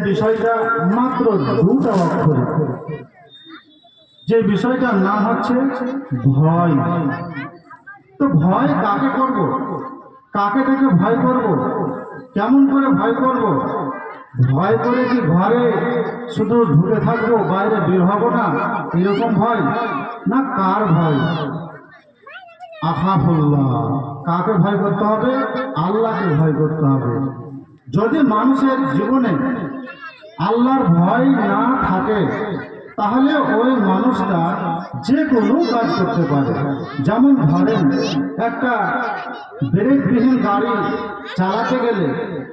বিষয়টা মাত্র দুটা অক্ষর, যে বিষয়টার নাম হচ্ছে ভয়। তো ভয় কাকে করব, কাকে দেখে ভয় করব, কেমন করে ভয় করব? ভয় করে কি ঘরে শুধু ঢুকে থাকবো, বাইরে বের হব না, এরকম ভয়? না, কার ভয়? আখাফুল্লাহ। কাকে ভয় করতে হবে? আল্লাহকে ভয় করতে হবে। যদি মানুষের জীবনে আল্লাহর ভয় না থাকে তাহলে ওই মানুষটা যে কোনো কাজ করতে পারে। যেমন ধরেন একটা ব্রেকবিহীন গাড়ি চালাতে গেলে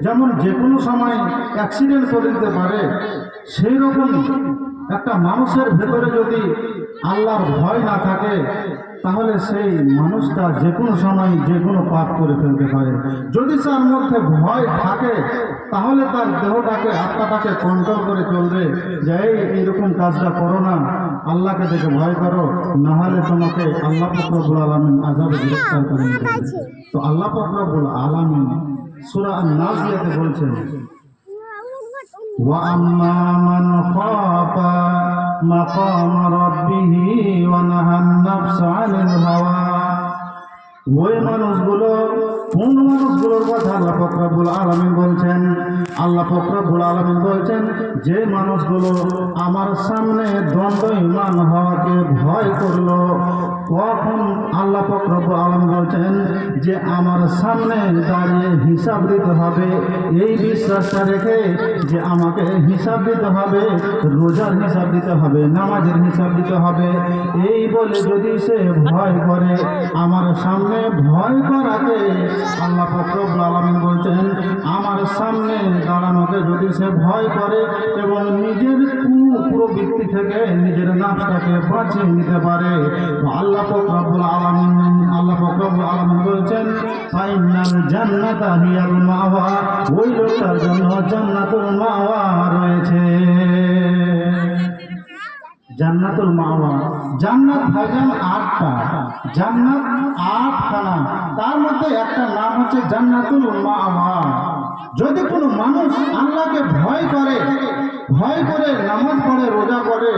যেমন যে কোনো সময় অ্যাক্সিডেন্ট করে দিতে পারে, সেই রকম একটা মানুষের ভেতরে যদি আল্লাহর ভয় না থাকে তাহলে সেই মানুষটা যে কোনো সময় যে কোনো পাপ করে ফেলতে পারে। যদি তার মধ্যে ভয় থাকে তাহলে তার দেহটাকে, আত্মাটাকে কন্ট্রোল করে চলবে যে এইরকম কাজটা করো না, আল্লাহকে দেখে ভয় করো, নাহলে তোমাকে আল্লাহ পাক রব্বুল আলামিন আযাবে গ্রেফতার করে নেবে। তো আল্লাহ পাক রব্বুল আলামিন সূরা আন-নাজিয়াতে বলছেন, ওয়া আম্মা মান খাফা মাকাম রাব্বিহি ওয়া নাহান নাফসা আনিল হাওয়া। ওই মানুষগুলো, কোন মানুষগুলোর কথা আল্লাহ পাক রব্বুল আলামিন বলছেন? আল্লাহ পাক রব্বুল আলামিন বলছেন যে মানুষগুলো আমার সামনে দণ্ডায়মান হওয়াকে ভয় করলো, তখন আল্লাহ পাক রব্বুল আলামিন বলছেন যে আমার সামনে দাঁড়িয়ে হিসাব দিতে হবে, এই বিশ্বাসটা রেখে যে আমাকে হিসাব দিতে হবে, রোজার হিসাব দিতে হবে, নামাজের হিসাব দিতে হবে, এই বলে যদি সে ভয় করে, আমার সামনে ভয় করাকে আল্লাহ পাক রব্বুল আলামিন বলছেন আমার সামনে দাঁড়ানোকে যদি সে ভয় করে এবং নিজের কুপ্রবৃত্তি থেকে নিজের নাফসটাকে বাঁচিয়ে নিতে পারে, তো আল্লাহ পাক রব্বুল আলামিন বলছেন ফাইনাল জান্নাতা হিয়াল মাওয়া, ওই লোকটার জন্য জান্নাতুল মাওয়া রয়েছে। জান্নাতুল মাওয়া, জান্নাত ভাইজান 8টা, জান্নাত 8খানা, তার মধ্যে একটা নাম হচ্ছে জান্নাতুল মাওয়া। যদি কোনো মানুষ আল্লাহকে ভয় করে, ভয় করে নামাজ পড়ে, রোজা করে,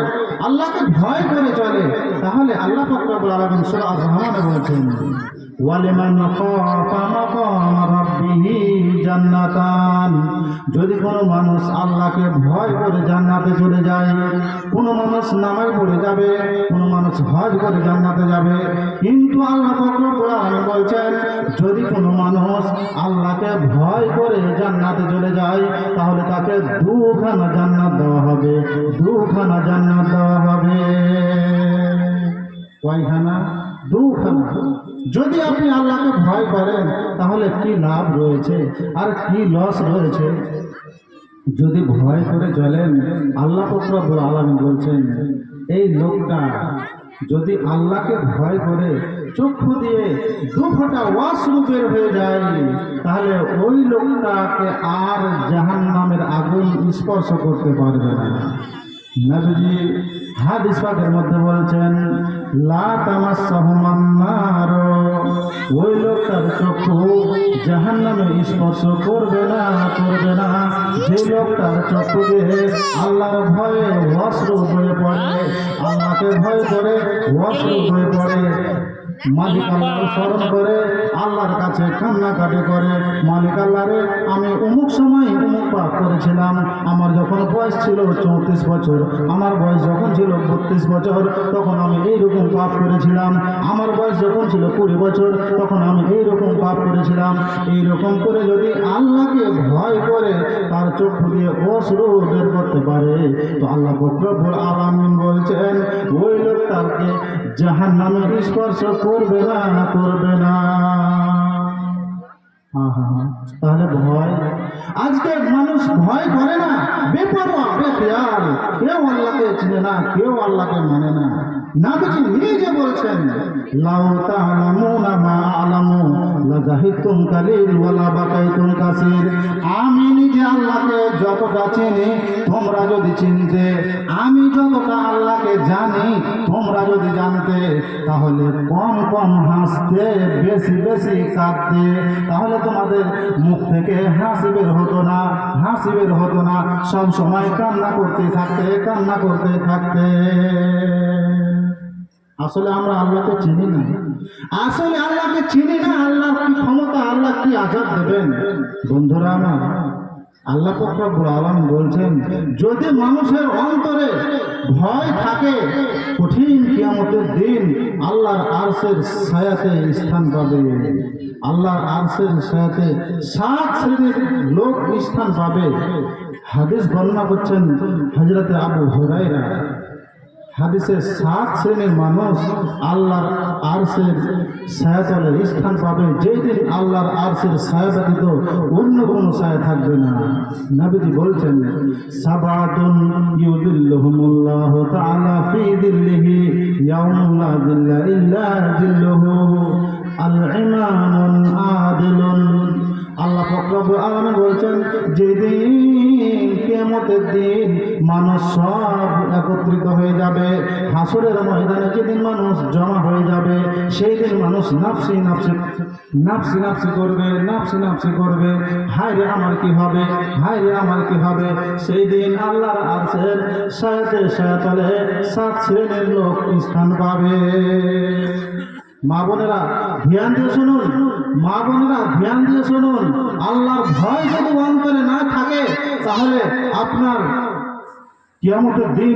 আল্লাহকে ভয় করে চলে, তাহলে আল্লাহ পাক রব্বুল আলামিন সূরা আজ-জামানে বলছেন ওয়ালিমান খাফা মাকাম রাব্বিহি জান্নাতান। যদি কোনো মানুষ আল্লাহকে ভয় করে জান্নাতে চলে যায়, কোনো মানুষ নামাজ পড়ে যাবে, কোনো মানুষ হজ করে জান্নাতে যাবে, কিন্তু আল্লাহ পাক রব্বুল আলামিন বলছেন যদি কোনো মানুষ আল্লাহকে ভয় করে জান্নাতে চলে যায় তাহলে তাকে 2খানা জান্নাত দেওয়া হবে, 2খানা জান্নাত দেওয়া হবে। কয়খানা? 2খানা। যদি আপনি আল্লাহকে ভয় করেন তাহলে কি লাভ রয়েছে আর কি লস রয়েছে? যদি ভয় করে চলেন, আল্লাহ পাক রব্বুল আলামিন বলছেন এই লোকটা যদি আল্লাহকে ভয় করে চক্ষু দিয়ে 2 ফোঁটা ওয়াশরু বের হয়ে যায় তাহলে ওই লোকটাকে আর জাহান্নামের আগুন স্পর্শ করতে পারবে না। নবীজি হাদিস পাকের মধ্যে বলছেন লা তামাসসাহুমান নার, ওই লোকটার চক্ষু জাহান্নামে স্পর্শ করবে না, করবে না। যে লোকটার চক্ষু দিয়ে আল্লাহর ভয়ে অশ্রু বয়ে পড়ে, আল্লাহকে ভয় করে অশ্রু বয়ে পড়ে, মালিক আল্লাহর স্মরণ করে আল্লাহর কাছে কান্নাকাটি করে, মালিক আল্লাহরে আমি অমুক সময় অমুক পাপ করেছিলাম, আমার যখন বয়স ছিল 34 বছর, আমার বয়স যখন ছিল 32 বছর তখন আমি এইরকম পাপ করেছিলাম, আমার বয়স যখন ছিল 20 বছর তখন আমি এইরকম পাপ করেছিলাম। এইরকম করে যদি আল্লাহকে ভয় করে তার চক্ষু দিয়ে অশ্রু বের করতে পারে তো আল্লাহ পাক রব্বুল আলামিন বলছেন ওই লোকটাকে জাহান্নামে স্পর্শ করবে না, করবে না। তাহলে ভয়, আজকে মানুষ ভয় করে না, বেপরোয়া, বেখেয়াল, কেউ আল্লাহকে চিনে না, কেউ আল্লাহকে মানে না। নবীজি নিজে বলছেন, লাউ তা'লামুনা মা আ'লামু লাযাহিদতুম কালিল ওয়া লা বাকাইতুম কাসীর। আমি নিজে আল্লাহকে যতটা চিনি তোমরা যদি চিনতে, আমি যতটা আল্লাহকে জানি তোমরা যদি জানতে, তাহলে কম কম হাসতে, বেশি বেশি কাঁদতে, তাহলে তোমাদের মুখ থেকে হাসি বের হতো না, হাসি বের হতো না, সব সময় কান্না করতে থাকতে, কান্না করতে থাকতে। আসলে আমরা আল্লাহকে চিনি না, আসলে আল্লাহকে চিনি না। আল্লাহর কি ক্ষমতা, আল্লাহ কি আযাব দেবেন। বন্ধুরা আমার, আল্লাহ পাক রব্বুল আলামিন বলছেন, যদি মানুষের অন্তরে ভয় থাকে, কঠিন কিয়ামতের দিন আল্লাহর আরশের ছায়াতে স্থান পাবে। আল্লাহর আরশের ছায়াতে 7 শ্রেণীর লোক স্থান পাবে। হাদিস বর্ণনা করছেন হযরতে আবু হুরায়রা। হাদিসে 7 শ্রেণীর মানুষ আল্লাহর আরশের ছায়াতলে স্থান পাবে, যেদিন আল্লাহর আরশের ছায়া ব্যতীত অন্য কোনো ছায়া থাকবে না। নবীজি বলছেন, সাবাতুন ইউযিল্লুহুমুল্লাহু তাআলা ফি যিল্লিহি ইয়াওমা লা যিল্লা ইল্লা যিল্লুহু আল-ইমামুন আদিলুন। আল্লাহ পাক রব্বুল আলামিন বলছেন, যেদিন কিয়ামতের দিন মানুষ সব একত্রিত হয়ে যাবে, হাসরের ময়দানে যেদিন মানুষ জমা হয়ে যাবে, সেই দিন মানুষ নাফসি নাফসি নাফসি নাফসি করবে, নাফসি নাফসি করবে, হায় রে আমার কি হবে, হায় রে আমার কি হবে। সেই দিন আল্লাহর আরশের ছায়াতে ছায়াতলে 7 শ্রেণীর লোক স্থান পাবে। মা বোনেরা ধ্যান দিয়ে শুনুন, মা বোনেরা ধ্যান দিয়ে শুনুন। আল্লাহর ভয় যদি অন্তরে না থাকে, তাহলে আপনার কিয়ামতের দিন